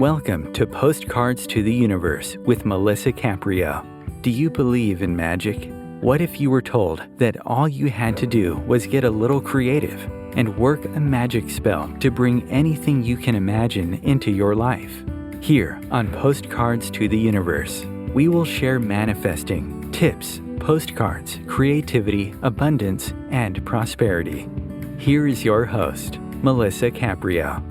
Welcome to Postcards to the Universe with Melissa Caprio. Do you believe in magic? What if you were told that all you had to do was get a little creative and work a magic spell to bring anything you can imagine into your life? Here on Postcards to the Universe, we will share manifesting, tips, postcards, creativity, abundance, and prosperity. Here is your host, Melissa Caprio.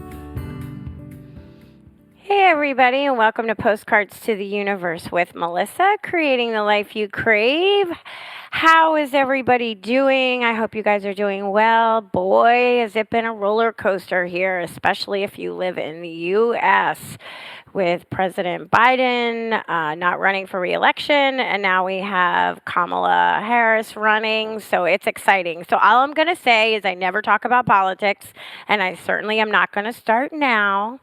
Hey everybody, and welcome to Postcards to the Universe with Melissa, creating the life you crave. How is everybody doing? I hope you guys are doing well. Boy, has it been a roller coaster here, especially if you live in the U.S. with President Biden not running for re-election, and now we have Kamala Harris running, so it's exciting. So all I'm going to say is I never talk about politics, and I certainly am not going to start now.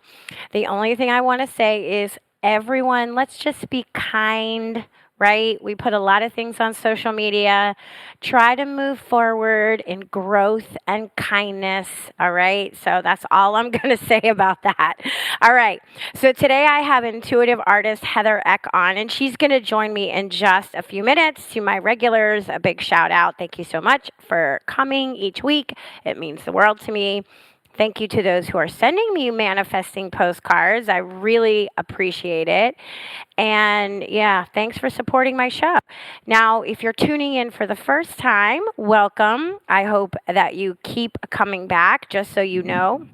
The only thing I want to say is, everyone, let's just be kind, right? We put a lot of things on social media. Try to move forward in growth and kindness, all right? So that's all I'm going to say about that. All right. So today I have intuitive artist Heather Eck on, and she's going to join me in just a few minutes. To my regulars, a big shout out. Thank you so much for coming each week. It means the world to me. Thank you to those who are sending me manifesting postcards. I really appreciate it. And yeah, thanks for supporting my show. Now, if you're tuning in for the first time, welcome. I hope that you keep coming back, just so you know.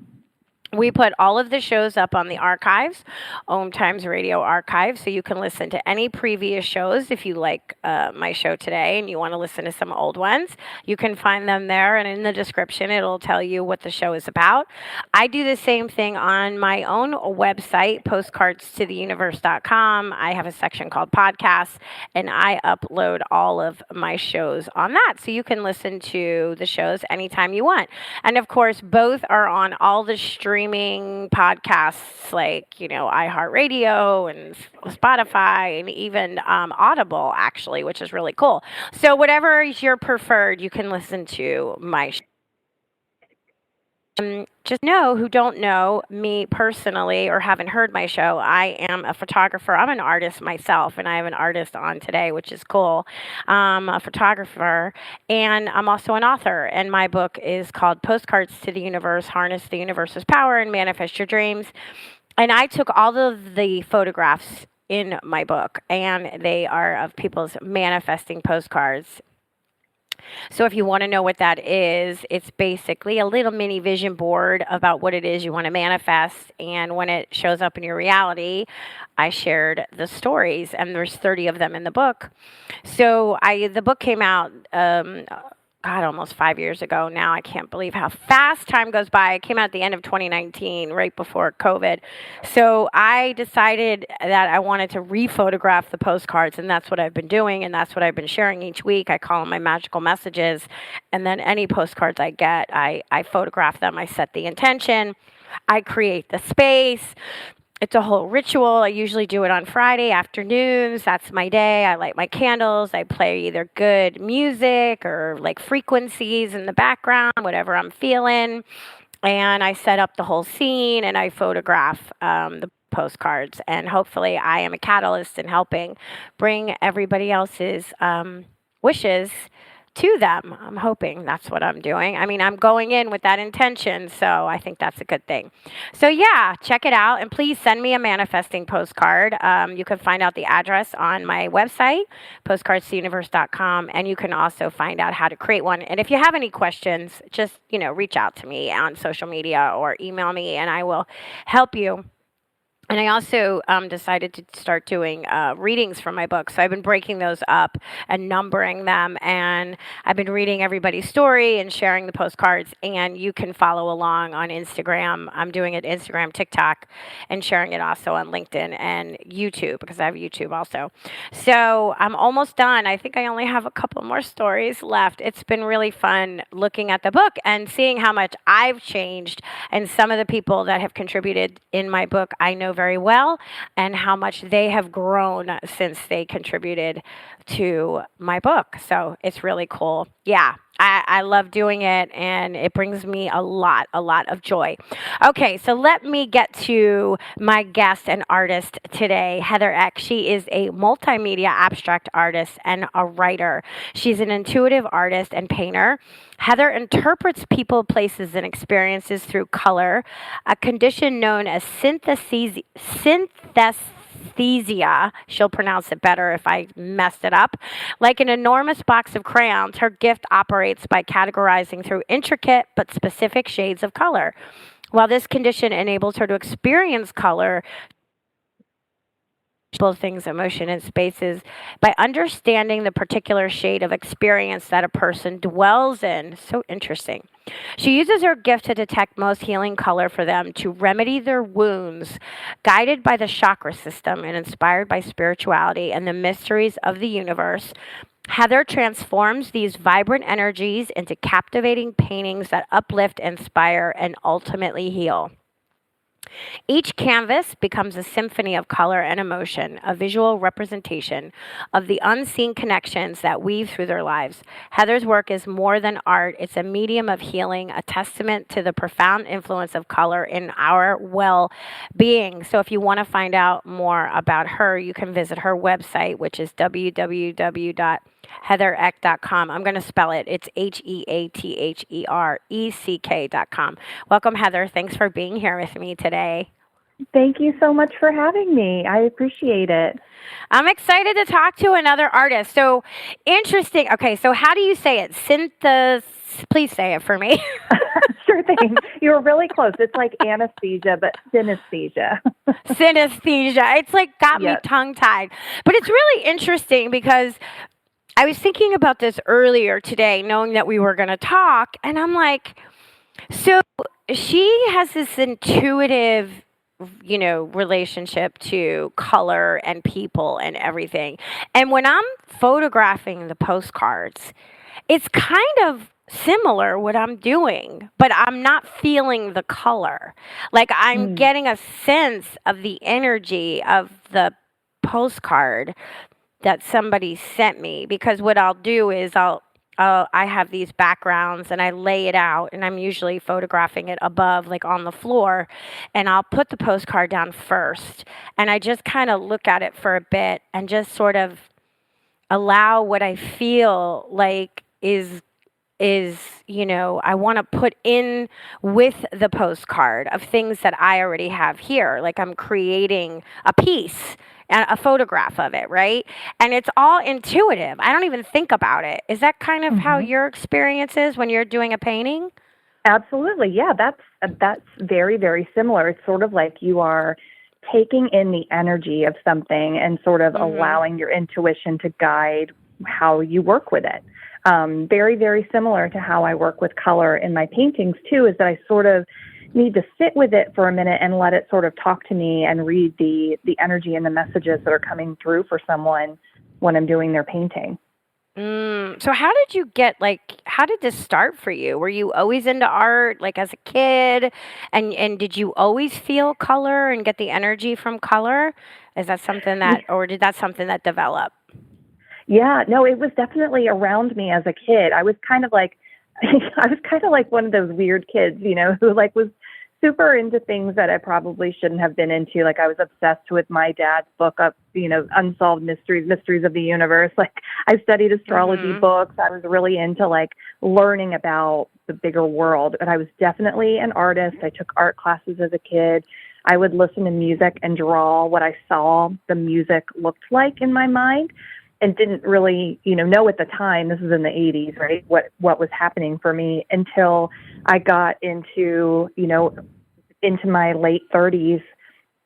We put all of the shows up on the archives, Om Times Radio archive, so you can listen to any previous shows. If you like my show today and you want to listen to some old ones, you can find them there, and in the description it'll tell you what the show is about. I do the same thing on my own website, postcardstotheuniverse.com. I have a section called podcasts, and I upload all of my shows on that, so you can listen to the shows anytime you want. And of course, both are on all the streaming podcasts like, iHeartRadio and Spotify and even Audible, actually, which is really cool. So whatever is your preferred, you can listen to my show. Just who don't know me personally or haven't heard my show, I am a photographer. I'm an artist myself, and I have an artist on today, which is cool. I'm a photographer, and I'm also an author, and my book is called Postcards to the Universe, Harness the Universe's Power and Manifest Your Dreams. And I took all of the photographs in my book, and they are of people's manifesting postcards. So if you want to know what that is, it's basically a little mini vision board about what it is you want to manifest. And when it shows up in your reality, I shared the stories, and there's 30 of them in the book. So the book came out, almost 5 years ago now. I can't believe how fast time goes by. It came out at the end of 2019, right before COVID. So I decided that I wanted to re-photograph the postcards, and that's what I've been doing, and that's what I've been sharing each week. I call them my magical messages, and then any postcards I get, I photograph them. I set the intention. I create the space. It's a whole ritual. I usually do it on Friday afternoons. That's my day. I light my candles. I play either good music or like frequencies in the background, whatever I'm feeling. And I set up the whole scene, and I photograph the postcards. And hopefully I am a catalyst in helping bring everybody else's wishes to them. I'm hoping that's what I'm doing. I mean, I'm going in with that intention, so I think that's a good thing. So yeah, check it out, and please send me a manifesting postcard. You can find out the address on my website, postcardstotheuniverse.com, and you can also find out how to create one. And if you have any questions, just, reach out to me on social media or email me, and I will help you. And I also decided to start doing readings from my book. So I've been breaking those up and numbering them. And I've been reading everybody's story and sharing the postcards. And you can follow along on Instagram. I'm doing it Instagram, TikTok, and sharing it also on LinkedIn and YouTube, because I have YouTube also. So I'm almost done. I think I only have a couple more stories left. It's been really fun looking at the book and seeing how much I've changed. And some of the people that have contributed in my book, I know very well, and how much they have grown since they contributed to my book. So it's really cool. Yeah. I love doing it, and it brings me a lot of joy. Okay, so let me get to my guest and artist today, Heather Eck. She is a multimedia abstract artist and a writer. She's an intuitive artist and painter. Heather interprets people, places, and experiences through color, a condition known as synesthesia. She'll pronounce it better if I messed it up. Like an enormous box of crayons, her gift operates by categorizing through intricate but specific shades of color. While this condition enables her to experience color, things, emotion, and spaces by understanding the particular shade of experience that a person dwells in. So interesting. She uses her gift to detect most healing color for them to remedy their wounds, guided by the chakra system and inspired by spirituality and the mysteries of the universe. Heather transforms these vibrant energies into captivating paintings that uplift, inspire, and ultimately heal. Each canvas becomes a symphony of color and emotion, a visual representation of the unseen connections that weave through their lives. Heather's work is more than art, it's a medium of healing, a testament to the profound influence of color in our well being. So, if you want to find out more about her, you can visit her website, which is www.heathereck.com. I'm going to spell it. It's HEATHERECK.com. Welcome, Heather. Thanks for being here with me today. Thank you so much for having me. I appreciate it. I'm excited to talk to another artist. So interesting. Okay, so how do you say it? Please say it for me. Sure thing. You were really close. It's like anesthesia, but synesthesia. Synesthesia. It's like got me Yes. tongue-tied. But it's really interesting because I was thinking about this earlier today, knowing that we were going to talk, and I'm like, so she has this intuitive, relationship to color and people and everything. And when I'm photographing the postcards, it's kind of similar what I'm doing, but I'm not feeling the color. Like I'm getting a sense of the energy of the postcard that somebody sent me, because what I'll do is I have these backgrounds and I lay it out, and I'm usually photographing it above, like on the floor, and I'll put the postcard down first, and I just kind of look at it for a bit and just sort of allow what I feel like is I want to put in with the postcard of things that I already have here. Like I'm creating a piece and a photograph of it, right? And it's all intuitive. I don't even think about it. Is that kind of how your experience is when you're doing a painting? Absolutely. Yeah, that's very, very similar. It's sort of like you are taking in the energy of something and sort of allowing your intuition to guide how you work with it. Very, very similar to how I work with color in my paintings too, is that I sort of need to sit with it for a minute and let it sort of talk to me and read the energy and the messages that are coming through for someone when I'm doing their painting. So how did this start for you? Were you always into art, like as a kid? And did you always feel color and get the energy from color? Is that something or did that something that developed? Yeah, no, it was definitely around me as a kid. I was kind of like, one of those weird kids, who like was super into things that I probably shouldn't have been into. Like I was obsessed with my dad's book of, Unsolved Mysteries of the Universe. Like I studied astrology books. I was really into like learning about the bigger world, but I was definitely an artist. I took art classes as a kid. I would listen to music and draw what I saw the music looked like in my mind, and didn't really, know at the time, this was in the 80s, right, what was happening for me until I got into my late 30s,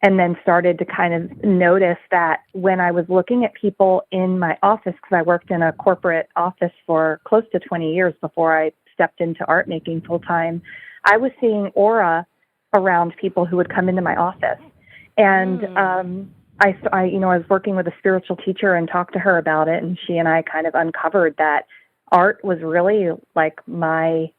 and then started to kind of notice that when I was looking at people in my office, because I worked in a corporate office for close to 20 years before I stepped into art making full time, I was seeing aura around people who would come into my office. And I was working with a spiritual teacher and talked to her about it, and she and I kind of uncovered that art was really like my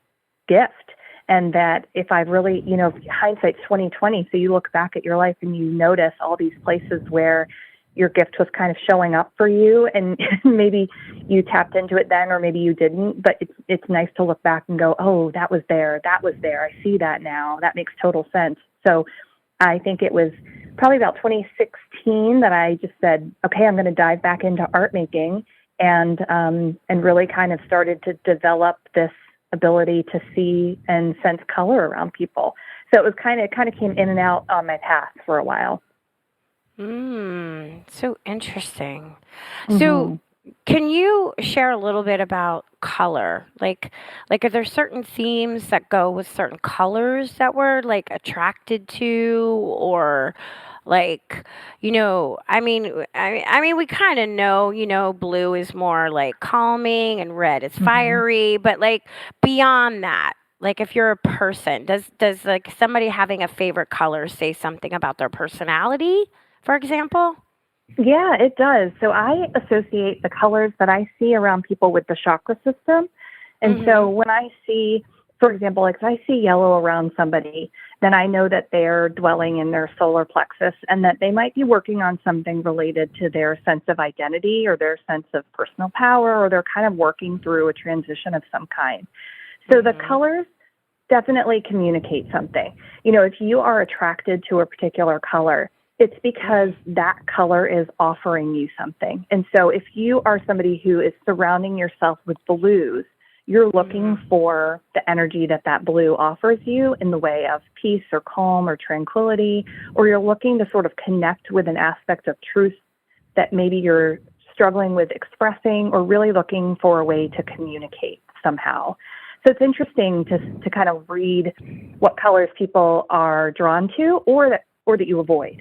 gift, and that if I really, hindsight's 20/20, so you look back at your life and you notice all these places where your gift was kind of showing up for you, and maybe you tapped into it then, or maybe you didn't. But it's nice to look back and go, oh, that was there. I see that now. That makes total sense. So I think it was probably about 2016 that I just said, okay, I'm going to dive back into art making, and really kind of started to develop this ability to see and sense color around people. So it was kind of came in and out on my path for a while. So interesting. Mm-hmm. So can you share a little bit about color? Like are there certain themes that go with certain colors that we're like attracted to, or like, I mean, we kind of know, blue is more like calming and red is fiery, but like beyond that, like if you're a person, does like somebody having a favorite color say something about their personality, for example? Yeah, it does. So I associate the colors that I see around people with the chakra system. And so when I see, for example, like if I see yellow around somebody, then I know that they're dwelling in their solar plexus and that they might be working on something related to their sense of identity or their sense of personal power, or they're kind of working through a transition of some kind. So the colors definitely communicate something. If you are attracted to a particular color, it's because that color is offering you something. And so if you are somebody who is surrounding yourself with blues, you're looking for the energy that blue offers you in the way of peace or calm or tranquility, or you're looking to sort of connect with an aspect of truth that maybe you're struggling with expressing, or really looking for a way to communicate somehow. So it's interesting to kind of read what colors people are drawn to, or that you avoid.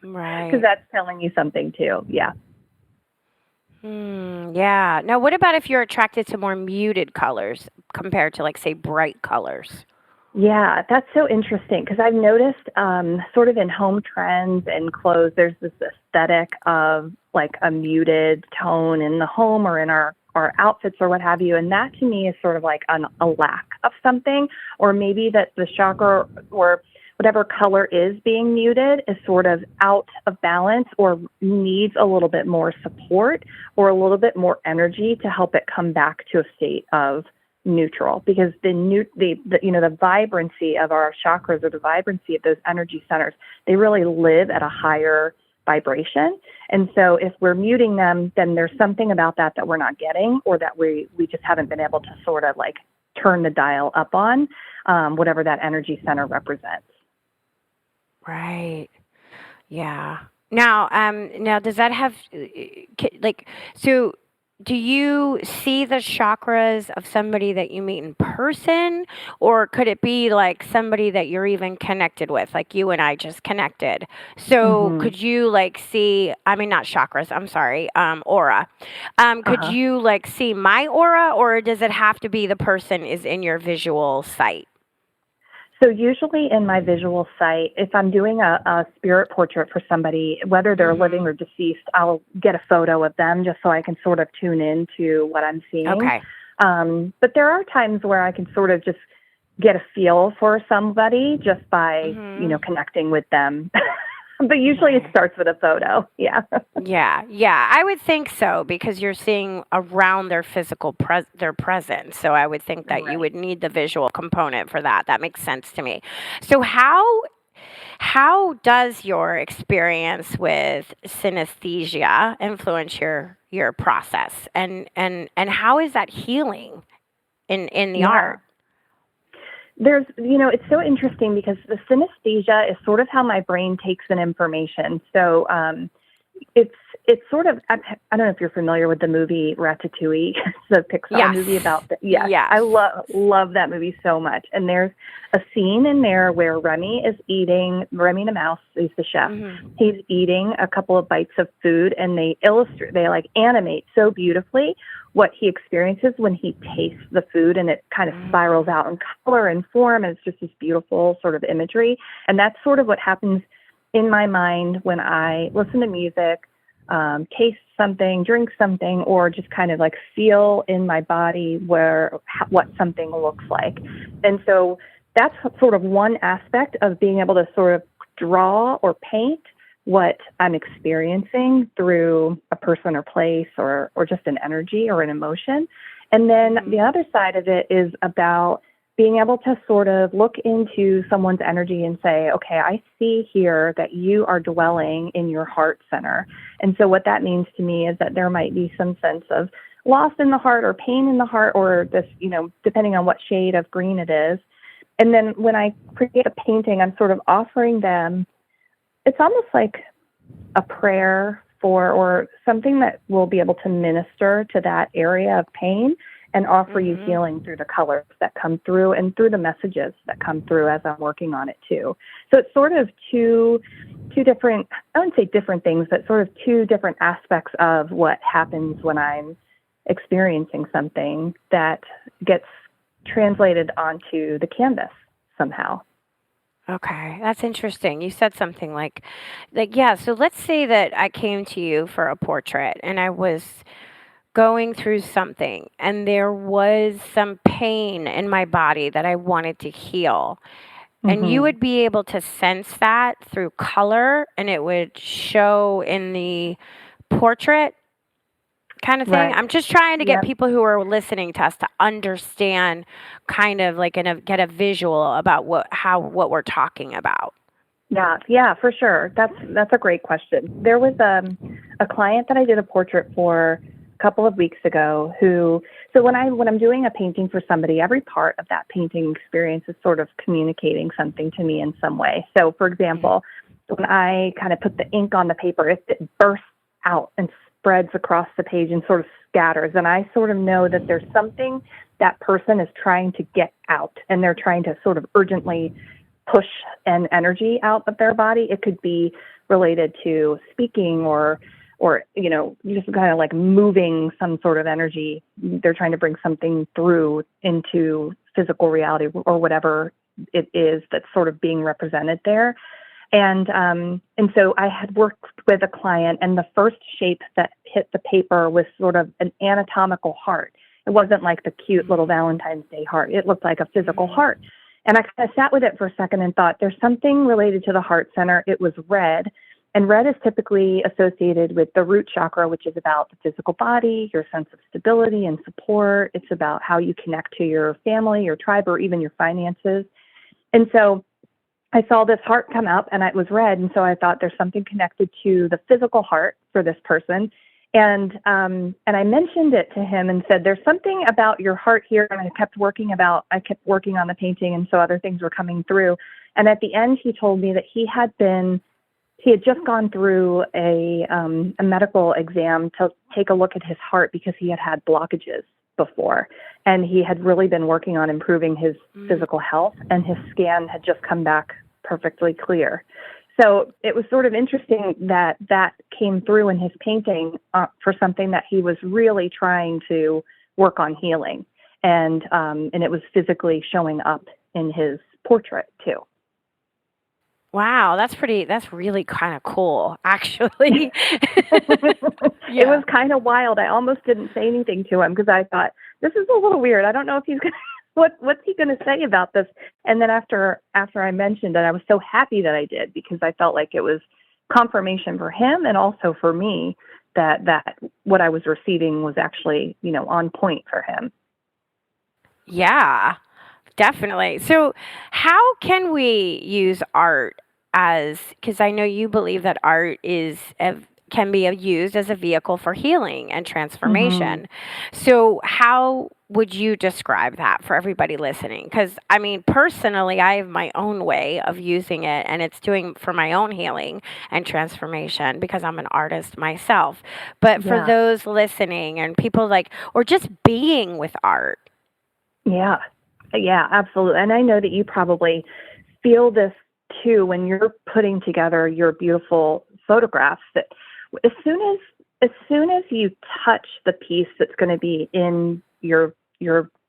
Right. Because that's telling you something too. Yeah. Yeah. Now, what about if you're attracted to more muted colors compared to, like, say, bright colors? Yeah, that's so interesting, because I've noticed sort of in home trends and clothes, there's this aesthetic of like a muted tone in the home or in our outfits or what have you. And that to me is sort of like a lack of something, or maybe that the chakra or whatever color is being muted is sort of out of balance, or needs a little bit more support or a little bit more energy to help it come back to a state of neutral. Because the vibrancy of our chakras, or the vibrancy of those energy centers, they really live at a higher vibration. And so if we're muting them, then there's something about that we're not getting, or that we just haven't been able to sort of like turn the dial up on whatever that energy center represents. Right. Yeah. Now, does that have so? Do you see the chakras of somebody that you meet in person, or could it be like somebody that you're even connected with, like you and I just connected? So could you like see? I mean, not chakras. I'm sorry. Aura. Could you like see my aura, or does it have to be the person is in your visual sight? So usually in my visual sight, if I'm doing a spirit portrait for somebody, whether they're living or deceased, I'll get a photo of them just so I can sort of tune in to what I'm seeing. Okay. But there are times where I can sort of just get a feel for somebody just by, connecting with them. But usually it starts with a photo. Yeah. Yeah. I would think so, because you're seeing around their physical their presence. So I would think that you would need the visual component for that. That makes sense to me. So how does your experience with synesthesia influence your process, and how is that healing in the art? There's, it's so interesting, because the synesthesia is sort of how my brain takes in information. So it's sort of, I don't know if you're familiar with the movie Ratatouille, the Pixar movie about that. Yes. I love that movie so much. And there's a scene in there where Remy the mouse, he's the chef. He's eating a couple of bites of food, and they animate so beautifully what he experiences when he tastes the food, and it kind of spirals out in color and form, and it's just this beautiful sort of imagery. And that's sort of what happens in my mind when I listen to music, taste something, drink something, or just kind of like feel in my body what something looks like. And so that's sort of one aspect of being able to sort of draw or paint what I'm experiencing through a person or place or just an energy or an emotion. And then the other side of it is about being able to sort of look into someone's energy and say, okay, I see here that you are dwelling in your heart center. And so what that means to me is that there might be some sense of loss in the heart or pain in the heart, or this, depending on what shade of green it is. And then when I create a painting, I'm sort of offering them, it's almost like a prayer for, or something that will be able to minister to that area of pain and offer you healing through the colors that come through and through the messages that come through as I'm working on it too. So it's sort of two different, I wouldn't say different things, but sort of two different aspects of what happens when I'm experiencing something that gets translated onto the canvas somehow. Okay, that's interesting. You said something yeah, so let's say that I came to you for a portrait and I was going through something and there was some pain in my body that I wanted to heal. And you would be able to sense that through color and it would show in the portrait kind of thing. Right. I'm just trying to get people who are listening to us to understand kind of like get a visual about what we're talking about. Yeah, for sure. That's a great question. There was a client that I did a portrait for a couple of weeks ago so when I'm doing a painting for somebody, every part of that painting experience is sort of communicating something to me in some way. So for example, when I kind of put the ink on the paper, it bursts out and spreads across the page and sort of scatters. And I sort of know that there's something that person is trying to get out and they're trying to sort of urgently push an energy out of their body. It could be related to speaking or just kind of like moving some sort of energy. They're trying to bring something through into physical reality or whatever it is that's sort of being represented there. And so I had worked with a client, and the first shape that hit the paper was sort of an anatomical heart. It wasn't like the cute little Valentine's Day heart. It looked like a physical heart. And I kind of sat with it for a second and thought, there's something related to the heart center. It was red. And red is typically associated with the root chakra, which is about the physical body, your sense of stability and support. It's about how you connect to your family, your tribe, or even your finances. And so I saw this heart come up and it was red. And so I thought there's something connected to the physical heart for this person. And I mentioned it to him and said, there's something about your heart here. And I kept working on the painting. And so other things were coming through. And at the end, he told me that he had just gone through a medical exam to take a look at his heart because he had blockages before. And he had really been working on improving his physical health, and his scan had just come back perfectly clear. So it was sort of interesting that came through in his painting for something that he was really trying to work on healing. And it was physically showing up in his portrait too. Wow, that's really kind of cool, actually. It was kind of wild. I almost didn't say anything to him because I thought, this is a little weird. I don't know if he's going to, what's he going to say about this? And then after I mentioned it, I was so happy that I did because I felt like it was confirmation for him and also for me that what I was receiving was actually, on point for him. Yeah. Definitely. So how can we use art because I know you believe that art can be used as a vehicle for healing and transformation. So how would you describe that for everybody listening? Because, personally, I have my own way of using it, and it's doing for my own healing and transformation because I'm an artist myself. But for those listening and people or just being with art. Yeah, absolutely. And I know that you probably feel this too when you're putting together your beautiful photographs, that as soon as you touch the piece that's going to be in your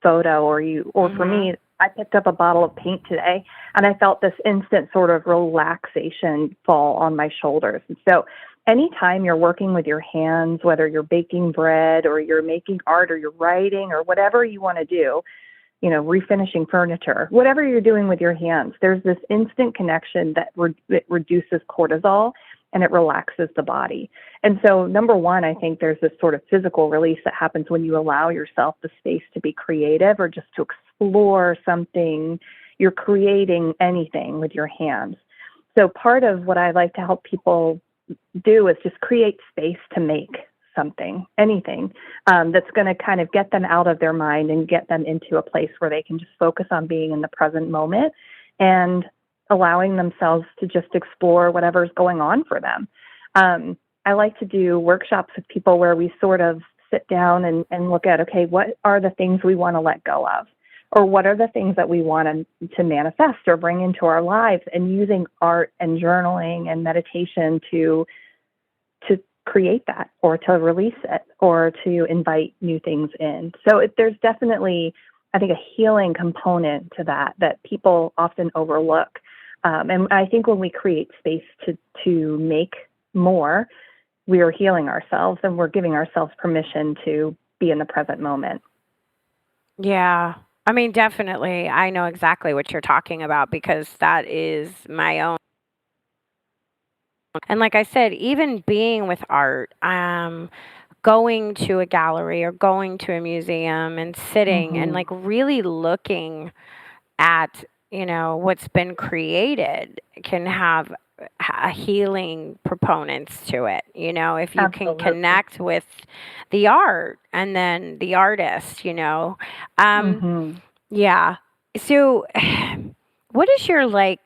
photo or for me, I picked up a bottle of paint today and I felt this instant sort of relaxation fall on my shoulders. And so anytime you're working with your hands, whether you're baking bread or you're making art or you're writing or whatever you want to do, refinishing furniture, whatever you're doing with your hands, there's this instant connection that it reduces cortisol and it relaxes the body. And so, number one, I think there's this sort of physical release that happens when you allow yourself the space to be creative or just to explore something. You're creating anything with your hands. So part of what I like to help people do is just create space to make something, anything, that's going to kind of get them out of their mind and get them into a place where they can just focus on being in the present moment and allowing themselves to just explore whatever's going on for them. I like to do workshops with people where we sort of sit down and look at, okay, what are the things we want to let go of? Or what are the things that we want to manifest or bring into our lives, and using art and journaling and meditation to create that, or to release it, or to invite new things in. So there's definitely, I think, a healing component to that people often overlook. And I think when we create space to make more, we are healing ourselves, and we're giving ourselves permission to be in the present moment. Yeah. I mean, definitely. I know exactly what you're talking about because that is my own. And like I said, even being with art, going to a gallery or going to a museum and sitting and like really looking at, what's been created can have a healing proponents to it. If you can Absolutely. connect with the art and then the artist, yeah. So what is your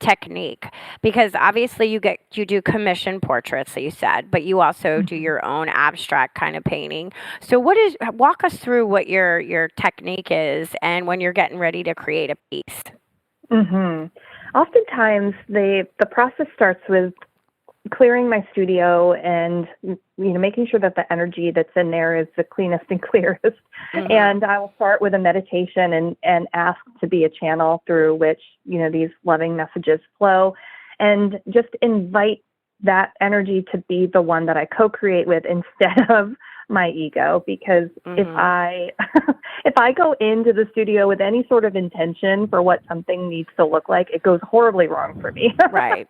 technique? Because obviously you do commission portraits that you said, but you also do your own abstract kind of painting. So walk us through what your technique is and when you're getting ready to create a piece. Oftentimes the process starts with clearing my studio and making sure that the energy that's in there is the cleanest and clearest. And I will start with a meditation and ask to be a channel through which these loving messages flow, and just invite that energy to be the one that I co-create with instead of my ego. Because if I go into the studio with any sort of intention for what something needs to look like, it goes horribly wrong for me. Right.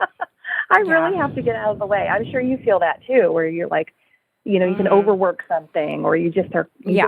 I really have to get out of the way. I'm sure you feel that too, where you're like, you can overwork something, or you just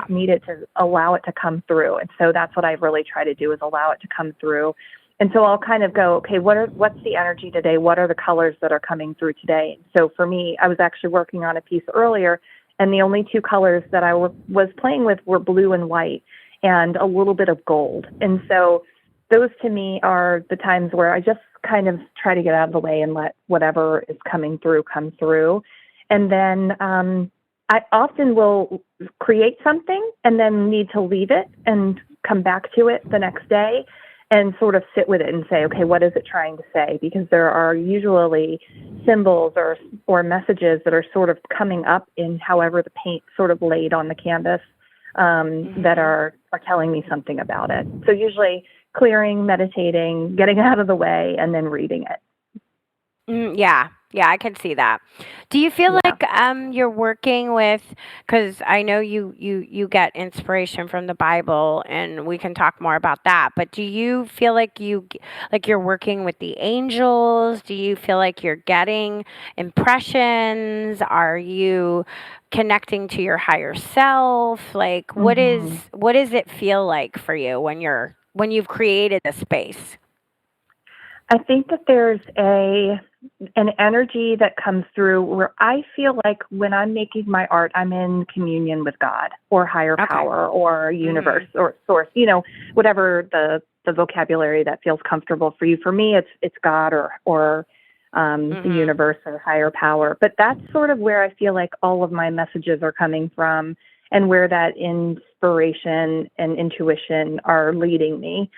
need it to allow it to come through. And so that's what I really try to do, is allow it to come through. And so I'll kind of go, okay, what's the energy today? What are the colors that are coming through today? So for me, I was actually working on a piece earlier, and the only two colors that I was playing with were blue and white and a little bit of gold. And so those to me are the times where I just kind of try to get out of the way and let whatever is coming through come through. And then I often will create something and then need to leave it and come back to it the next day and sort of sit with it and say, okay, what is it trying to say? Because there are usually symbols or messages that are sort of coming up in however the paint sort of laid on the canvas that are telling me something about it. So usually clearing, meditating, getting out of the way, and then reading it. Yeah, I can see that. Do you feel like you're working with, because I know you get inspiration from the Bible, and we can talk more about that, but do you feel like you're working with the angels? Do you feel like you're getting impressions? Are you connecting to your higher self? Like, what does it feel like for you when you've created a space? I think that there's an energy that comes through where I feel like when I'm making my art, I'm in communion with God or higher power or universe or source, whatever the vocabulary that feels comfortable for you. For me, it's God or the universe or higher power. But that's sort of where I feel like all of my messages are coming from, and where that inspiration and intuition are leading me.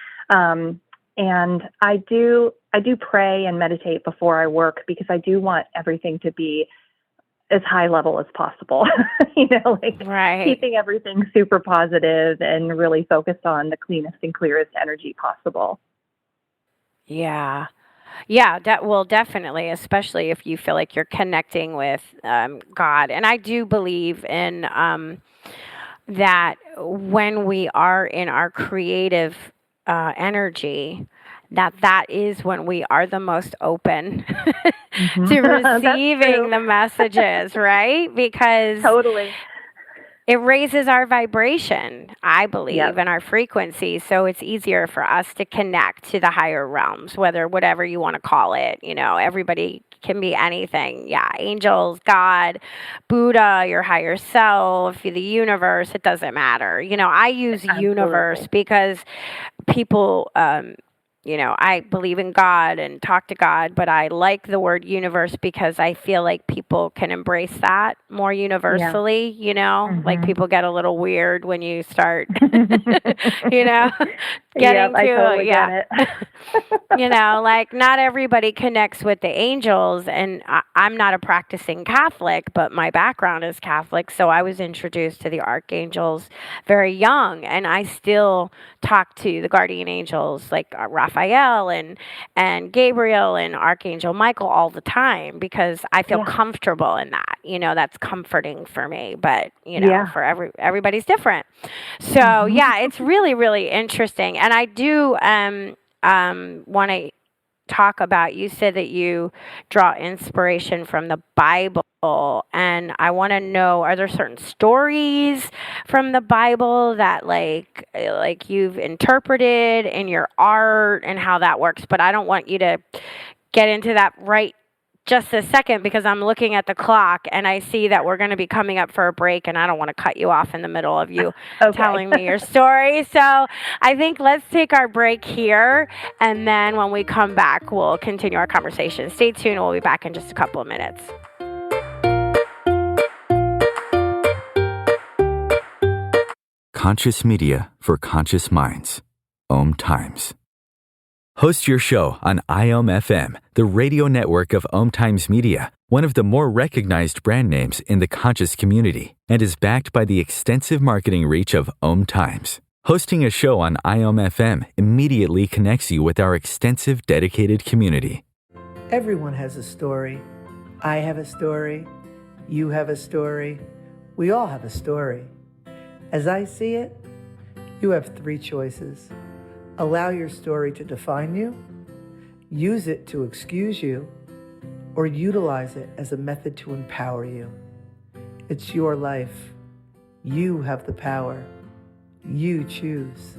And I do pray and meditate before I work, because I do want everything to be as high level as possible, keeping everything super positive and really focused on the cleanest and clearest energy possible. Yeah. Yeah, definitely, especially if you feel like you're connecting with God. And I do believe in that when we are in our creative energy, that is when we are the most open to That's receiving true. the messages, right? Because Totally. it raises our vibration, I believe, Yep. and our frequency. So it's easier for us to connect to the higher realms, whatever you want to call it. Everybody can be anything. Yeah, angels, God, Buddha, your higher self, the universe, it doesn't matter. I use universe Absolutely. because people, I believe in God and talk to God, but I like the word universe because I feel like people can embrace that more universally, like people get a little weird when you start, getting Yep, I to, totally get it. like not everybody connects with the angels, and I'm not a practicing Catholic, but my background is Catholic, so I was introduced to the archangels very young, and I still talk to the guardian angels like Raphael and Gabriel and Archangel Michael all the time because I feel comfortable in that. That's comforting for me, but for everybody's different. So it's really, really interesting, and I do want to talk about, you said that you draw inspiration from the Bible, and I want to know, are there certain stories from the Bible that like you've interpreted in your art and how that works? But I don't want you to get into that right just a second because I'm looking at the clock and I see that we're going to be coming up for a break, and I don't want to cut you off in the middle of you telling me your story. So I think let's take our break here, and then when we come back, we'll continue our conversation. Stay tuned. We'll be back in just a couple of minutes. Conscious media for conscious minds. Om Times. Host your show on IOM FM, the radio network of Om Times Media, one of the more recognized brand names in the conscious community, and is backed by the extensive marketing reach of Om Times. Hosting a show on IOM FM immediately connects you with our extensive dedicated community. Everyone has a story. I have a story. You have a story. We all have a story. As I see it, you have 3 choices. Allow your story to define you, use it to excuse you, or utilize it as a method to empower you. It's your life. You have the power. You choose.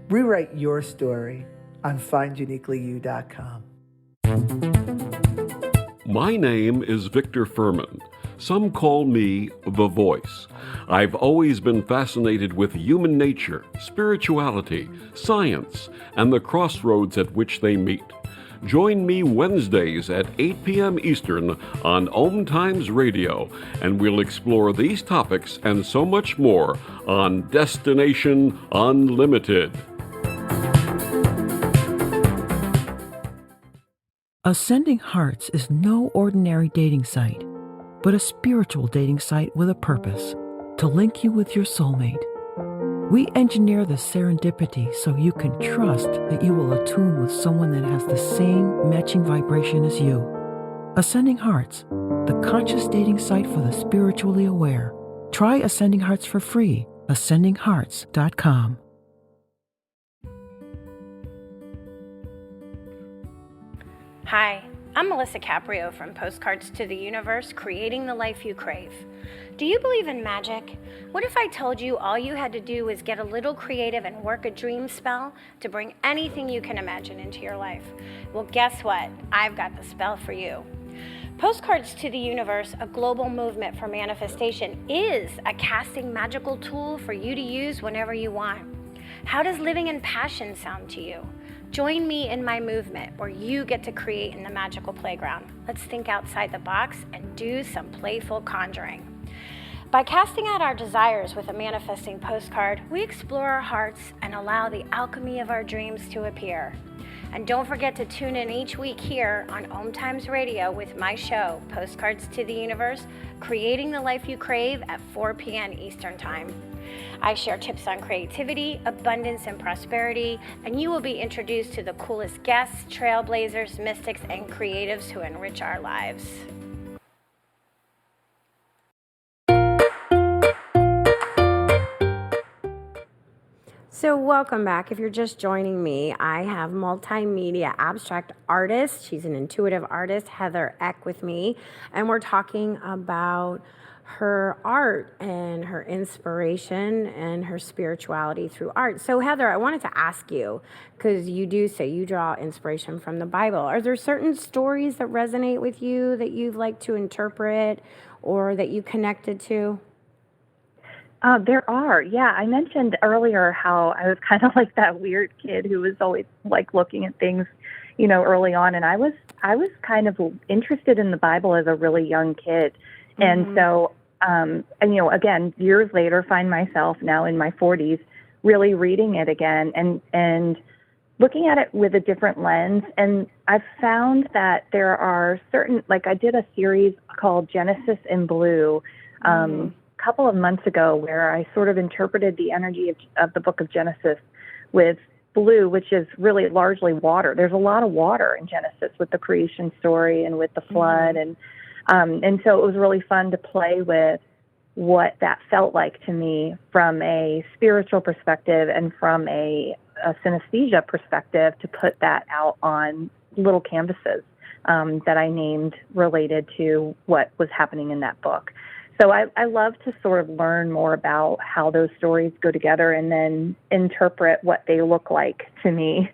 Rewrite your story on finduniquelyyou.com. My name is Victor Furman. Some call me the Voice. I've always been fascinated with human nature, spirituality, science, and the crossroads at which they meet. Join me Wednesdays at 8 p.m. Eastern on Om Times Radio, and we'll explore these topics and so much more on Destination Unlimited. Ascending Hearts is no ordinary dating site, but a spiritual dating site with a purpose, to link you with your soulmate. We engineer the serendipity so you can trust that you will attune with someone that has the same matching vibration as you. Ascending Hearts, the conscious dating site for the spiritually aware. Try Ascending Hearts for free, ascendinghearts.com. Hi, I'm Melissa Caprio from Postcards to the Universe, Creating the Life You Crave. Do you believe in magic? What if I told you all you had to do was get a little creative and work a dream spell to bring anything you can imagine into your life? Well, guess what? I've got the spell for you. Postcards to the Universe, a global movement for manifestation, is a casting magical tool for you to use whenever you want. How does living in passion sound to you? Join me in my movement where you get to create in the magical playground. Let's think outside the box and do some playful conjuring. By casting out our desires with a manifesting postcard, we explore our hearts and allow the alchemy of our dreams to appear. And don't forget to tune in each week here on Om Times Radio with my show, Postcards to the Universe, Creating the Life You Crave at 4 p.m. Eastern Time. I share tips on creativity, abundance, and prosperity, and you will be introduced to the coolest guests, trailblazers, mystics, and creatives who enrich our lives. So, welcome back. If you're just joining me, I have multimedia abstract artist. She's an intuitive artist, Heather Eck, with me, and we're talking about her art and her inspiration and her spirituality through art. So, Heather, I wanted to ask you, because you do say you draw inspiration from the Bible. Are there certain stories that resonate with you that you've liked to interpret or that you connected to? There are. Yeah, I mentioned earlier how I was kind of like that weird kid who was always like looking at things, early on, and I was kind of interested in the Bible as a really young kid. And so and again, years later, find myself now in my 40s really reading it again and looking at it with a different lens. And I've found that there are certain, like I did a series called Genesis in Blue a couple of months ago where I sort of interpreted the energy of the book of Genesis with blue, which is really largely water. There's a lot of water in Genesis with the creation story and with the flood. And so it was really fun to play with what that felt like to me from a spiritual perspective and from a synesthesia perspective, to put that out on little canvases that I named related to what was happening in that book. So I love to sort of learn more about how those stories go together and then interpret what they look like to me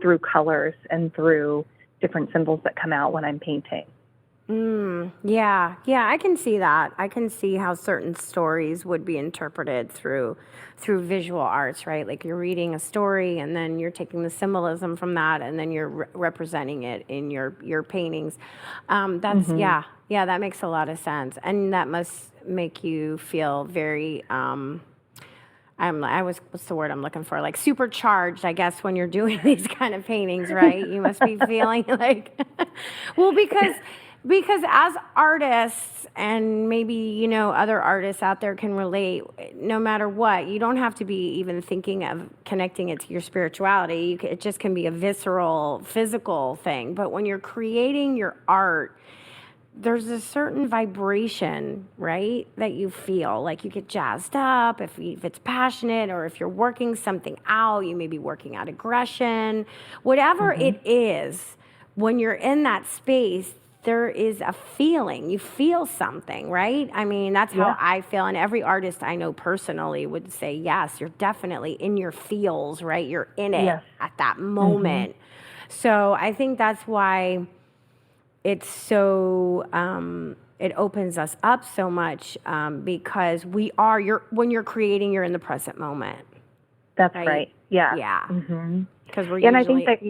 through colors and through different symbols that come out when I'm painting. Yeah, I can see that. I can see how certain stories would be interpreted through visual arts, right? Like you're reading a story and then you're taking the symbolism from that and then you're representing it in your paintings. That's that makes a lot of sense, and that must make you feel very. What's the word I'm looking for? Like supercharged, I guess, when you're doing these kind of paintings, right? You must be feeling like, well, because as artists, and maybe, other artists out there can relate, no matter what, you don't have to be even thinking of connecting it to your spirituality. It just can be a visceral, physical thing. But when you're creating your art, there's a certain vibration, right, that you feel. Like you get jazzed up if it's passionate, or if you're working something out, you may be working out aggression. Whatever it is, when you're in that space, there is a feeling. You feel something, right? I mean, that's how I feel. And every artist I know personally would say, yes, you're definitely in your feels, right? You're in it at that moment. So I think that's why it's so, it opens us up so much, because when you're creating, you're in the present moment. That's right. Yeah. Yeah. Because we're and I think that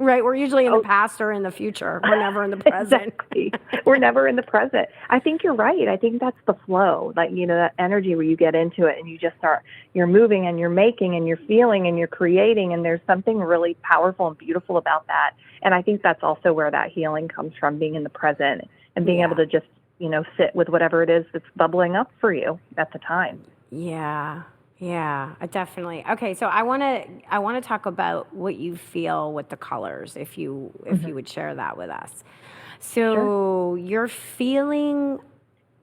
right, we're usually in the past or in the future. We're never in the present. Exactly. We're never in the present. I think you're right. I think that's the flow, like, that energy where you get into it and you just you're moving and you're making and you're feeling and you're creating, and there's something really powerful and beautiful about that. And I think that's also where that healing comes from, being in the present and being able to just, sit with whatever it is that's bubbling up for you at the time. Yeah, definitely. Okay, so I want to talk about what you feel with the colors, if you would share that with us. So you're feeling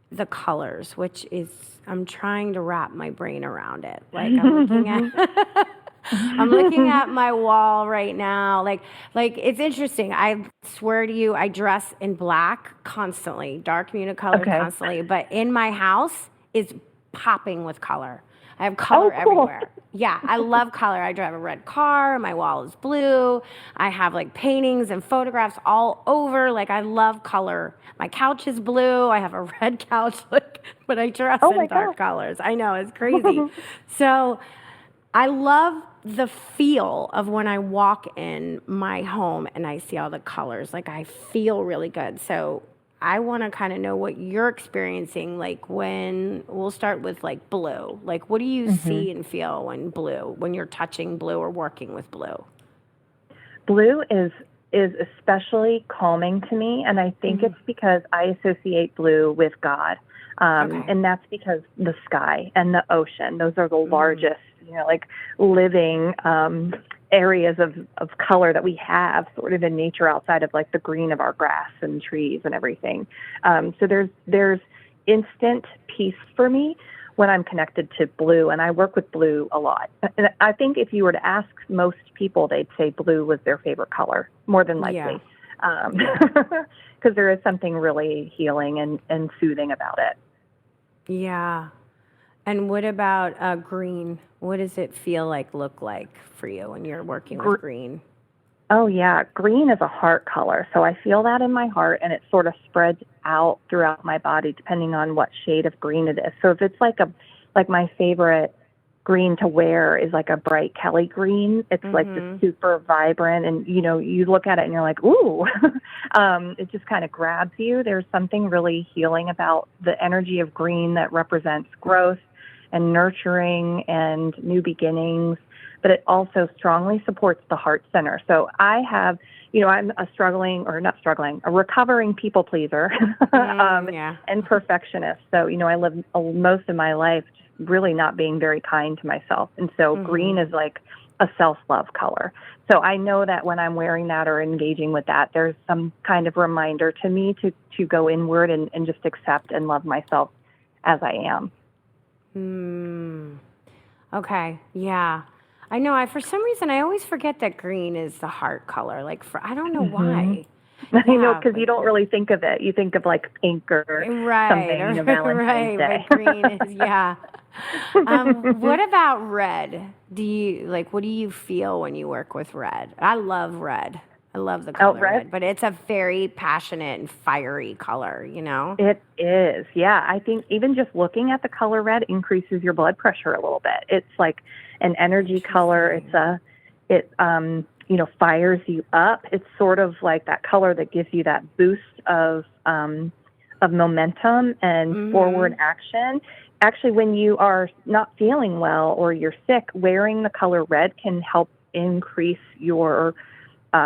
the colors, which is, I'm trying to wrap my brain around it. Like I'm looking at my wall right now. Like it's interesting. I swear to you, I dress in black constantly, dark muted colors constantly, but in my house is popping with color. I have color everywhere. Yeah, I love color. I drive a red car. My wall is blue. I have like paintings and photographs all over. Like I love color. My couch is blue. I have a red couch, but I dress in dark colors. I know, it's crazy. So I love the feel of when I walk in my home and I see all the colors. Like I feel really good. So I want to kind of know what you're experiencing, like we'll start with like blue. Like what do you see and feel when you're touching blue or working with blue? Blue is especially calming to me, and I think it's because I associate blue with God. And that's because the sky and the ocean, those are the largest, living areas of color that we have sort of in nature outside of like the green of our grass and trees and everything. So there's instant peace for me when I'm connected to blue, and I work with blue a lot. And I think if you were to ask most people, they'd say blue was their favorite color, more than likely. Because there is something really healing and soothing about it. Yeah. And what about green? What does it feel like, look like for you when you're working with green? Oh, yeah. Green is a heart color. So I feel that in my heart, and it sort of spreads out throughout my body depending on what shade of green it is. So if it's like my favorite green to wear is like a bright Kelly green, it's like this super vibrant, and, you know, you look at it and you're like, ooh, it just kind of grabs you. There's something really healing about the energy of green that represents growth and nurturing and new beginnings, but it also strongly supports the heart center. So I have, you know, I'm a recovering people pleaser and perfectionist. So, you know, I live most of my life just really not being very kind to myself. And so green is like a self-love color. So I know that when I'm wearing that or engaging with that, there's some kind of reminder to me to go inward and just accept and love myself as I am. Okay. Yeah. I know. For some reason, I always forget that green is the heart color. Like, I don't know why. I know, because you don't really think of it. You think of like pink or something, you know, Valentine's Day. But green is, what about red? What do you feel when you work with red? I love red. I love the color red, but it's a very passionate and fiery color, you know? It is, yeah. I think even just looking at the color red increases your blood pressure a little bit. It's like an energy color. It fires you up. It's sort of like that color that gives you that boost of momentum and forward action. Actually, when you are not feeling well or you're sick, wearing the color red can help increase your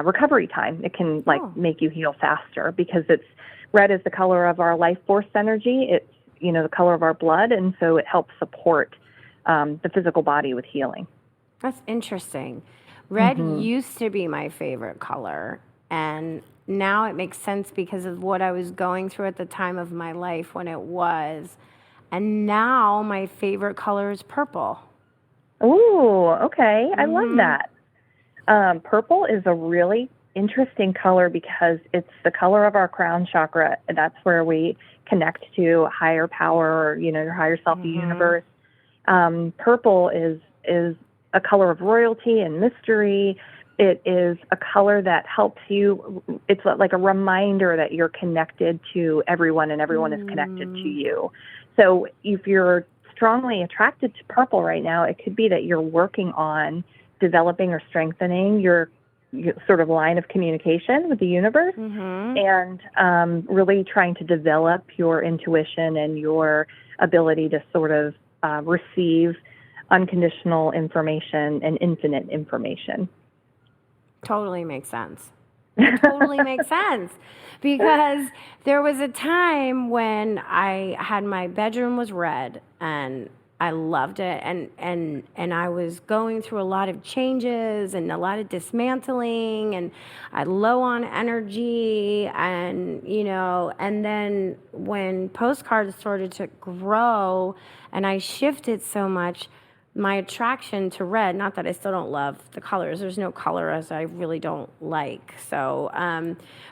recovery time. It can make you heal faster because red is the color of our life force energy. It's, you know, the color of our blood. And so it helps support the physical body with healing. That's interesting. Red used to be my favorite color. And now it makes sense because of what I was going through at the time of my life when it was. And now my favorite color is purple. Ooh, okay. I love that. Purple is a really interesting color because it's the color of our crown chakra. And that's where we connect to higher power, or, you know, your higher self, the universe. Purple is a color of royalty and mystery. It is a color that helps you. It's like a reminder that you're connected to everyone and everyone is connected to you. So if you're strongly attracted to purple right now, it could be that you're working on developing or strengthening your sort of line of communication with the universe and really trying to develop your intuition and your ability to sort of receive unconditional information and infinite information. Totally makes sense. It totally makes sense because there was a time when my bedroom was red and I loved it, and I was going through a lot of changes and a lot of dismantling, and I low on energy, and you know, and then when postcards started to grow, and I shifted so much, my attraction to red. Not that I still don't love the colors. There's no color as I really don't like. So,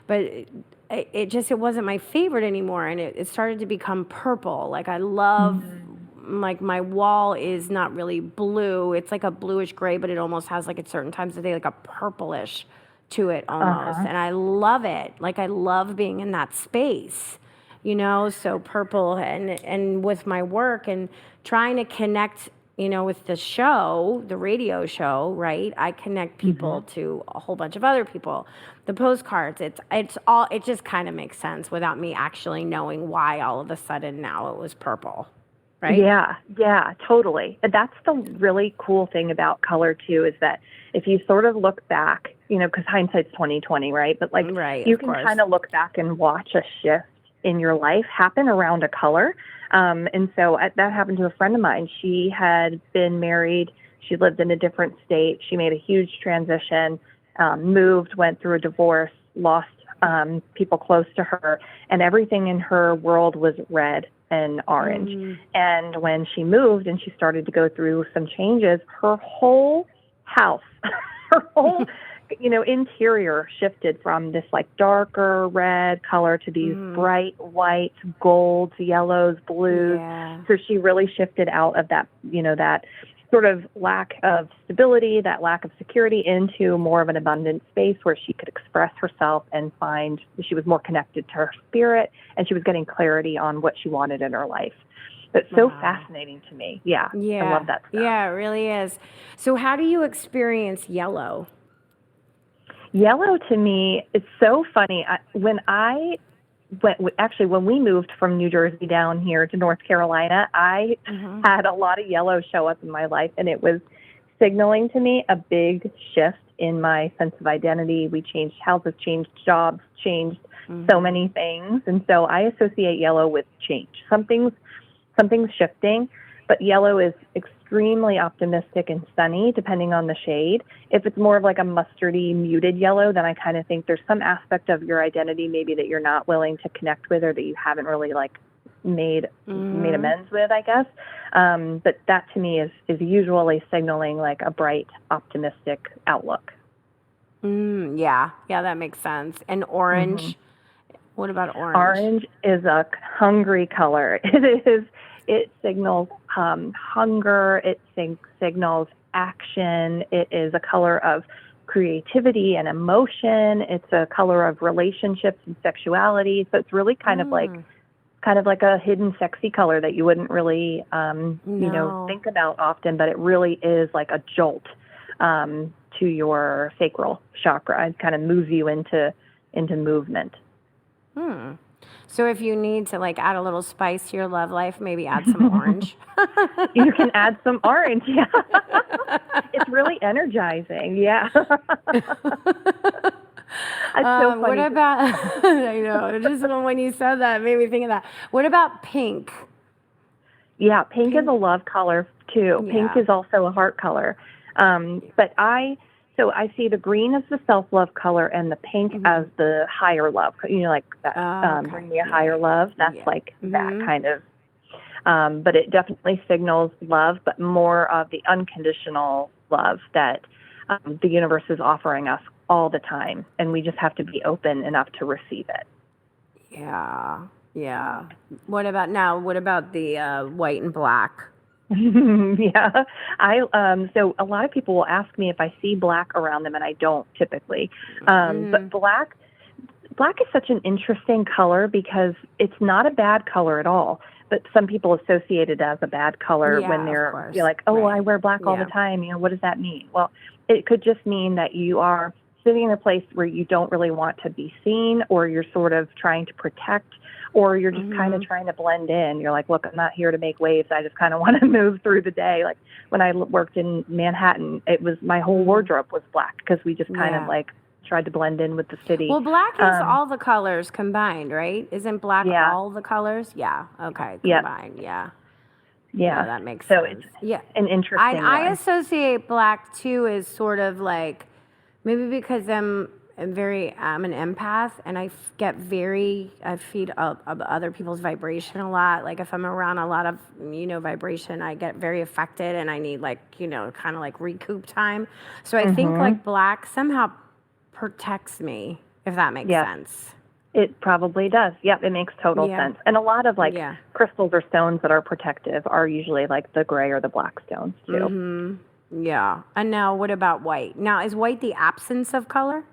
but it wasn't my favorite anymore, and it started to become purple. Like I love. Like my wall is not really blue. It's like a bluish gray, but it almost has like at certain times of the day like a purplish to it almost. And I love it. Like I love being in that space, you know, so purple and with my work and trying to connect, you know, with the show, the radio show, right? I connect people to a whole bunch of other people. The postcards, it just kind of makes sense without me actually knowing why all of a sudden now it was purple. Right? Yeah, totally. And that's the really cool thing about color too, is that if you sort of look back, you know, because hindsight's 20/20, right? But like you can kind of look back and watch a shift in your life happen around a color. And so that happened to a friend of mine. She had been married. She lived in a different state. She made a huge transition, moved, went through a divorce, lost people close to her, and everything in her world was red. and orange. And when she moved and she started to go through some changes, her whole house, her whole interior shifted from this like darker red color to these bright whites, golds, yellows, blues. Yeah. So she really shifted out of that, that sort of lack of stability, that lack of security, into more of an abundant space where she could express herself and find she was more connected to her spirit, and she was getting clarity on what she wanted in her life. But so fascinating to me. Yeah. I love that stuff. Yeah, it really is. So how do you experience yellow? Yellow to me, it's so funny. When we moved from New Jersey down here to North Carolina, I had a lot of yellow show up in my life, and it was signaling to me a big shift in my sense of identity. We changed houses, changed jobs, changed so many things. And so I associate yellow with change. Something's shifting, but yellow is extremely optimistic and sunny, depending on the shade. If it's more of like a mustardy, muted yellow, then I kind of think there's some aspect of your identity maybe that you're not willing to connect with, or that you haven't really like made amends with, I guess. But that to me is usually signaling like a bright, optimistic outlook. Yeah, that makes sense. And orange, what about orange? Orange is a hungry color. It signals hunger. It signals action. It is a color of creativity and emotion. It's a color of relationships and sexuality. So it's really kind of like a hidden sexy color that you wouldn't really think about often, but it really is like a jolt to your sacral chakra. It kind of moves you into movement. So if you need to like add a little spice to your love life, maybe add some orange. You can add some orange. Yeah. It's really energizing. Yeah. So what about, I know, just when you said that, it made me think of that. What about pink? Yeah, pink is a love color too. Yeah. Pink is also a heart color. But I see the green as the self-love color and the pink as the higher love. Like that, bring me a higher love. That's like that kind of. But it definitely signals love, but more of the unconditional love that the universe is offering us all the time. And we just have to be open enough to receive it. Yeah. What about the white and black? Yeah. So a lot of people will ask me if I see black around them, and I don't typically. But black is such an interesting color because it's not a bad color at all. But some people associate it as a bad color when you're like, I wear black all the time. What does that mean? Well, it could just mean that you are sitting in a place where you don't really want to be seen, or you're sort of trying to protect, or you're just kind of trying to blend in. You're like, look, I'm not here to make waves. I just kind of want to move through the day. Like when I worked in Manhattan, it was my whole wardrobe was black because we just kind of like tried to blend in with the city. Well, black is all the colors combined, right? Isn't black all the colors? Yeah. Okay. Combined. Yeah. Yeah. That makes sense. So it's an interesting I associate black too as sort of like, maybe because I'm an empath, and I feed up other people's vibration a lot. Like if I'm around a lot of, vibration, I get very affected, and I need like, kind of like recoup time. So I think like black somehow protects me, if that makes sense. It probably does. Yep, it makes total sense. And a lot of like crystals or stones that are protective are usually like the gray or the black stones too. Yeah. And now what about white? Now, is white the absence of color?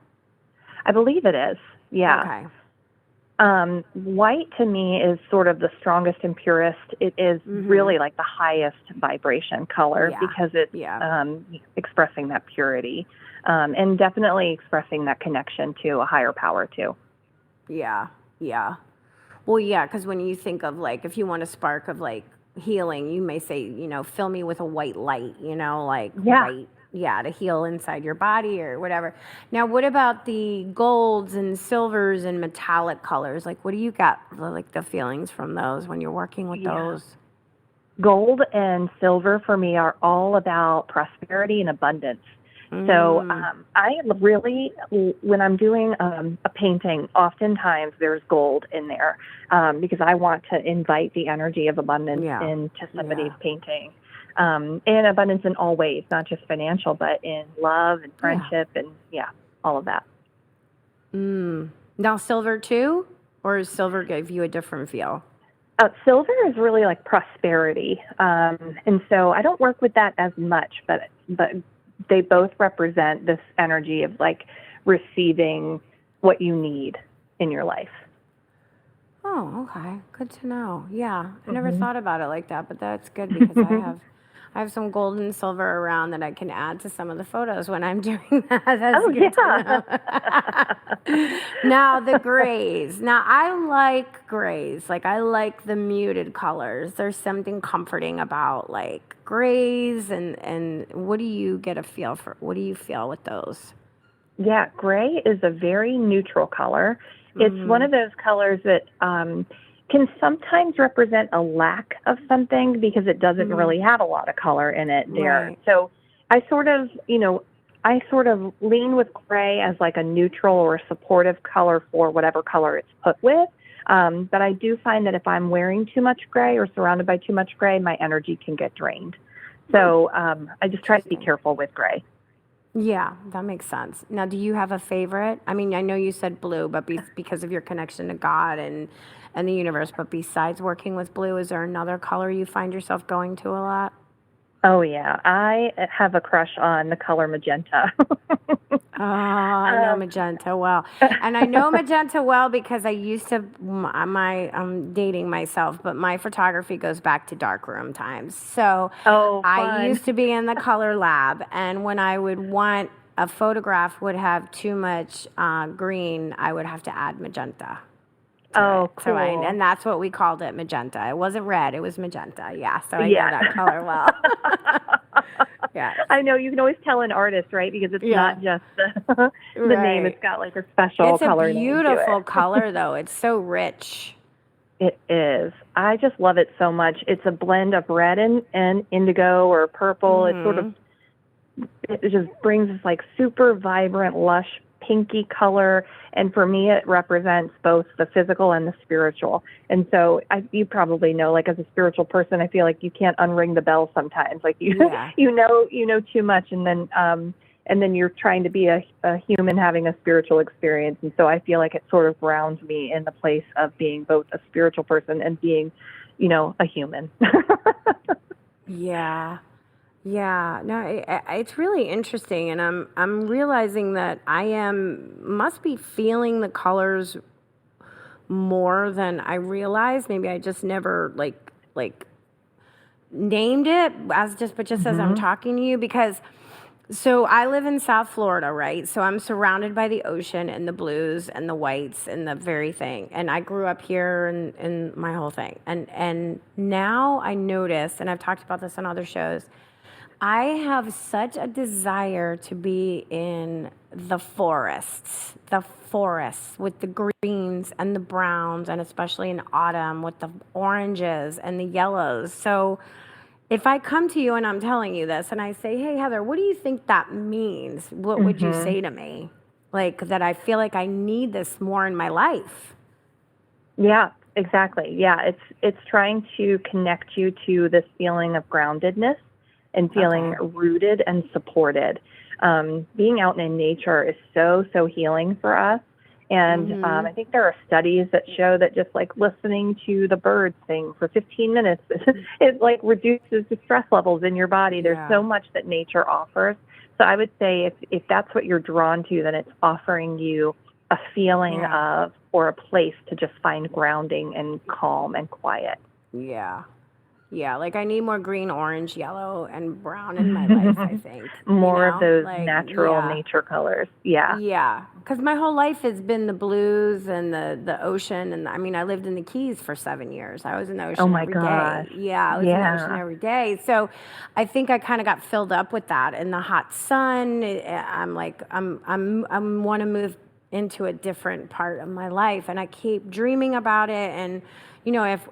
I believe it is. Yeah. Okay. White to me is sort of the strongest and purest. It is really like the highest vibration color because it's expressing that purity and definitely expressing that connection to a higher power too. Yeah. Well, because when you think of like, if you want a spark of like healing, you may say, fill me with a white light, white, to heal inside your body or whatever. Now, what about the golds and silvers and metallic colors? Like, what do you got, like the feelings from those when you're working with those? Gold and silver for me are all about prosperity and abundance. So I really, when I'm doing a painting, oftentimes there's gold in there because I want to invite the energy of abundance into somebody's painting. And abundance in all ways, not just financial, but in love and friendship and all of that. Now silver too? Or does silver give you a different feel? Silver is really like prosperity. And so I don't work with that as much, but they both represent this energy of like receiving what you need in your life. Oh, okay. Good to know. Yeah. I never thought about it like that, but that's good because I have some gold and silver around that I can add to some of the photos when I'm doing that. That's good to know. Now the grays. Now I like grays. Like I like the muted colors. There's something comforting about like grays and what do you get a feel for? What do you feel with those? Yeah, gray is a very neutral color. It's one of those colors that can sometimes represent a lack of something because it doesn't really have a lot of color in it there. Right. So I sort of lean with gray as like a neutral or supportive color for whatever color it's put with. But I do find that if I'm wearing too much gray or surrounded by too much gray, my energy can get drained. So I just try to be careful with gray. Yeah, that makes sense. Now, do you have a favorite? I mean, I know you said blue, but because of your connection to God and the universe, but besides working with blue, is there another color you find yourself going to a lot? Oh, yeah. I have a crush on the color magenta. Oh, I know magenta well. And I know magenta well because I used to, I'm dating myself, but my photography goes back to darkroom times. So I used to be in the color lab, and when I would want a photograph would have too much green, I would have to add magenta. Oh, cool. So and that's what we called it, magenta. It wasn't red, it was magenta. Yeah, so I know that color well. Yeah. I know, you can always tell an artist, right? Because it's not just the name. It's got like a special color name to it. It's a beautiful color, though. It's so rich. It is. I just love it so much. It's a blend of red and indigo or purple. It just brings this like super vibrant, lush, pinky color. And for me, it represents both the physical and the spiritual. And so you probably know, like as a spiritual person, I feel like you can't unring the bell sometimes. Like you know too much, and then you're trying to be a human having a spiritual experience. And so I feel like it sort of grounds me in the place of being both a spiritual person and being, a human. Yeah. Yeah, no, it's really interesting, and I'm realizing that I must be feeling the colors more than I realized. Maybe I just never like named it as I'm talking to you because. So I live in South Florida, right? So I'm surrounded by the ocean and the blues and the whites and the very thing. And I grew up here and my whole thing. And now I notice, and I've talked about this on other shows, I have such a desire to be in the forests with the greens and the browns, and especially in autumn with the oranges and the yellows. So if I come to you and I'm telling you this and I say, hey, Heather, what do you think that means? What would you say to me? Like that I feel like I need this more in my life. Yeah, exactly. Yeah, it's trying to connect you to this feeling of groundedness and feeling rooted and supported. Being out in nature is so healing for us. And I think there are studies that show that just like listening to the birds sing for 15 minutes, it like reduces the stress levels in your body. There's so much that nature offers. So I would say if that's what you're drawn to, then it's offering you a feeling of or a place to just find grounding and calm and quiet. Yeah. Yeah, like I need more green, orange, yellow, and brown in my life, I think. More of those natural nature colors. Yeah. Yeah, because my whole life has been the blues and the ocean. And I mean, I lived in the Keys for 7 years. I was in the ocean every day. Yeah, I was in the ocean every day. So I think I kind of got filled up with that. In the hot sun, I'm like, I want to move into a different part of my life. And I keep dreaming about it. And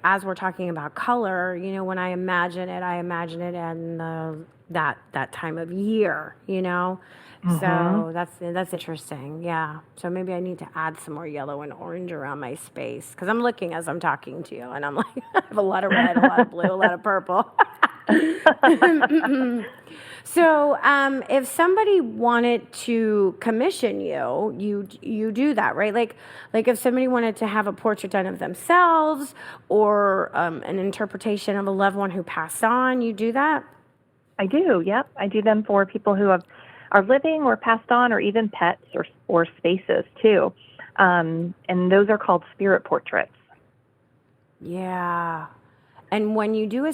as we're talking about color, when I imagine it in that time of year, you know? So that's interesting. Yeah. So maybe I need to add some more yellow and orange around my space because I'm looking as I'm talking to you, and I'm like, I have a lot of red, a lot of blue, a lot of purple. So, if somebody wanted to commission you, you do that, right? Like if somebody wanted to have a portrait done of themselves or an interpretation of a loved one who passed on, you do that? I do. Yep. I do them for people who are living or passed on, or even pets or spaces too. And those are called spirit portraits. Yeah. And when you do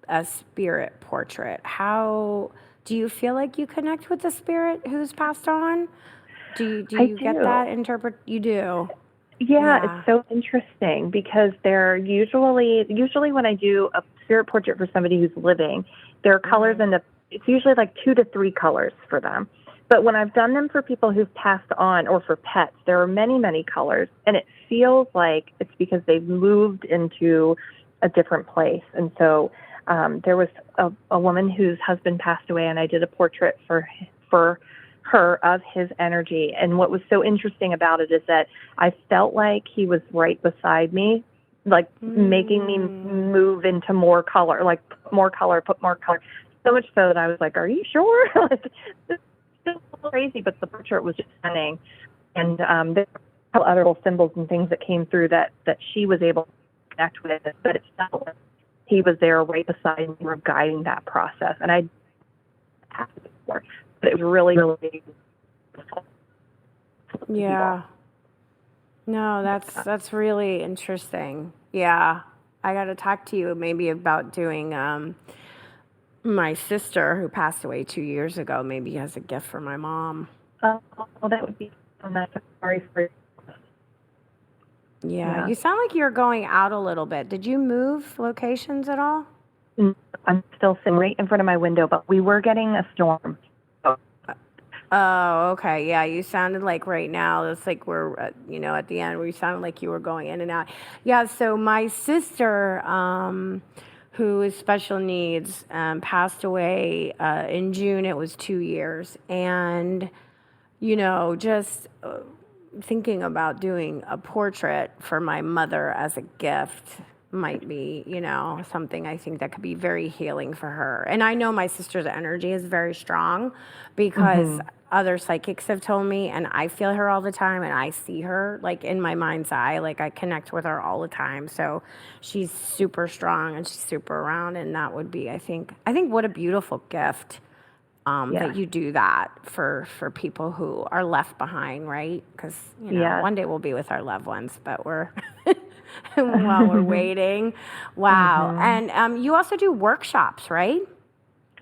a spirit portrait, how do you feel like you connect with the spirit who's passed on? Do you get that you do? Yeah, it's so interesting because they're usually when I do a spirit portrait for somebody who's living, there are colors it's usually like 2 to 3 colors for them. But when I've done them for people who've passed on or for pets, there are many, many colors, and it feels like it's because they've moved into a different place. And so there was a woman whose husband passed away, and I did a portrait for her of his energy. And what was so interesting about it is that I felt like he was right beside me, like making me move into more color, like put more color. So much so that I was like, are you sure? Like, this is crazy, but the portrait was just stunning. And there were other little symbols and things that came through that she was able to connect with, but it felt like he was there right beside me, guiding that process. And I had it before, but it was really, really yeah. No, that's really interesting. Yeah, I got to talk to you maybe about doing my sister who passed away 2 years ago. Maybe as a gift for my mom. well, that would be sorry for. Yeah, you sound like you're going out a little bit. Did you move locations at all? I'm still sitting right in front of my window, but we were getting a storm. Oh, okay. Yeah, you sounded like right now, it's like we're, at the end, where you sounded like you were going in and out. Yeah, so my sister, who is special needs, passed away in June. It was 2 years. And, just thinking about doing a portrait for my mother as a gift might be, something I think that could be very healing for her. And I know my sister's energy is very strong because other psychics have told me, and I feel her all the time, and I see her like in my mind's eye, like I connect with her all the time. So she's super strong and she's super around, and that would be, I think what a beautiful gift that you do that for people who are left behind, right? Because one day we'll be with our loved ones, but we're while we're waiting. Wow. And you also do workshops, right?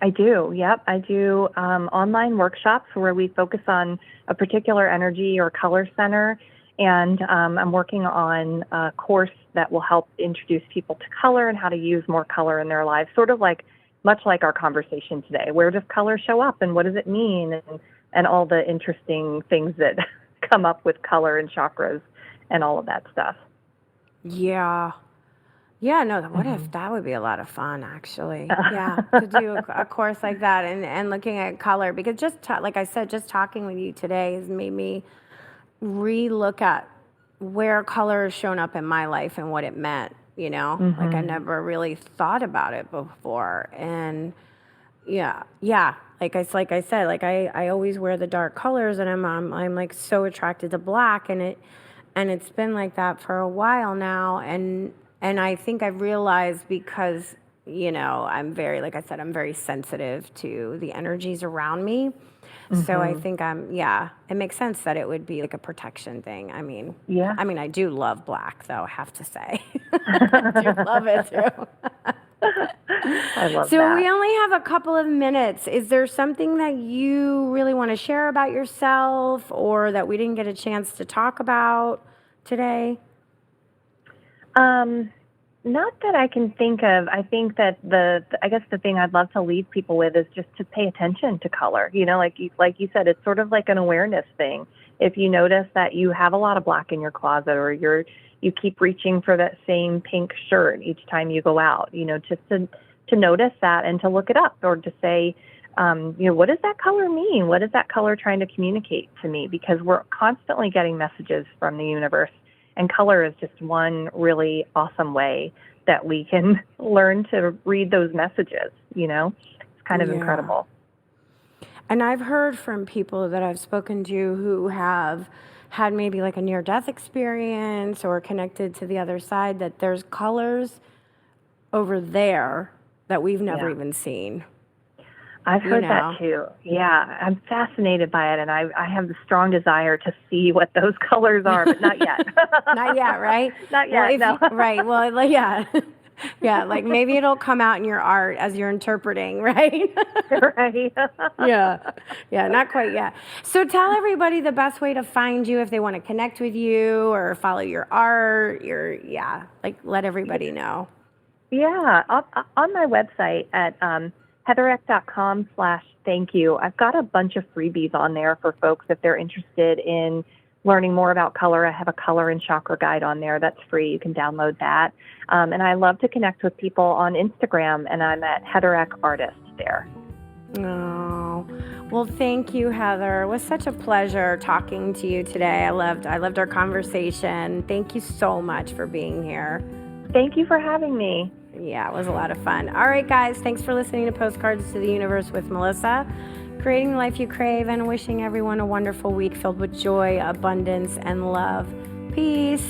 I do. Yep. I do online workshops where we focus on a particular energy or color center. And I'm working on a course that will help introduce people to color and how to use more color in their lives, sort of much like our conversation today. Where does color show up and what does it mean? And all the interesting things that come up with color and chakras and all of that stuff. Yeah. Yeah, no, what if that would be a lot of fun, actually. Yeah, to do a course like that and looking at color. Because like I said, just talking with you today has made me re-look at where color has shown up in my life and what it meant, Like I never really thought about it before. And yeah, like I said, like I always wear the dark colors, and I'm like so attracted to black, and it's been like that for a while now. And I think I've realized because, I'm very, like I said, I'm very sensitive to the energies around me. So I think it makes sense that it would be like a protection thing. I mean, I do love black, though, I have to say. I do love it, too. I love that. So we only have a couple of minutes. Is there something that you really want to share about yourself or that we didn't get a chance to talk about today? Not that I can think of. I think that I guess the thing I'd love to leave people with is just to pay attention to color. Like you said, it's sort of like an awareness thing. If you notice that you have a lot of black in your closet, or you keep reaching for that same pink shirt each time you go out, just to notice that and to look it up, or to say, What does that color mean? What is that color trying to communicate to me? Because we're constantly getting messages from the universe, and color is just one really awesome way that we can learn to read those messages, It's kind of incredible. And I've heard from people that I've spoken to who have had maybe like a near-death experience or connected to the other side, that there's colors over there that we've never even seen. I've heard that too. Yeah, I'm fascinated by it, and I have the strong desire to see what those colors are, but not yet. Not yet, right? Not yet, no. Right, well, yeah. Yeah, like maybe it'll come out in your art as you're interpreting, right? Right. Yeah, not quite yet. So tell everybody the best way to find you if they want to connect with you or follow your art, let everybody know. Yeah, on my website at heathereck.com/thank-you, I've got a bunch of freebies on there for folks if they're interested in learning more about color. I have a color and chakra guide on there that's free. You can download that. And I love to connect with people on Instagram, and I'm at Heathereck Artist there. Oh, well, thank you, Heather. It was such a pleasure talking to you today. I loved our conversation. Thank you so much for being here. Thank you for having me. Yeah, it was a lot of fun. All right, guys, thanks for listening to Postcards to the Universe with Melissa. Creating the life you crave, and wishing everyone a wonderful week filled with joy, abundance, and love. Peace.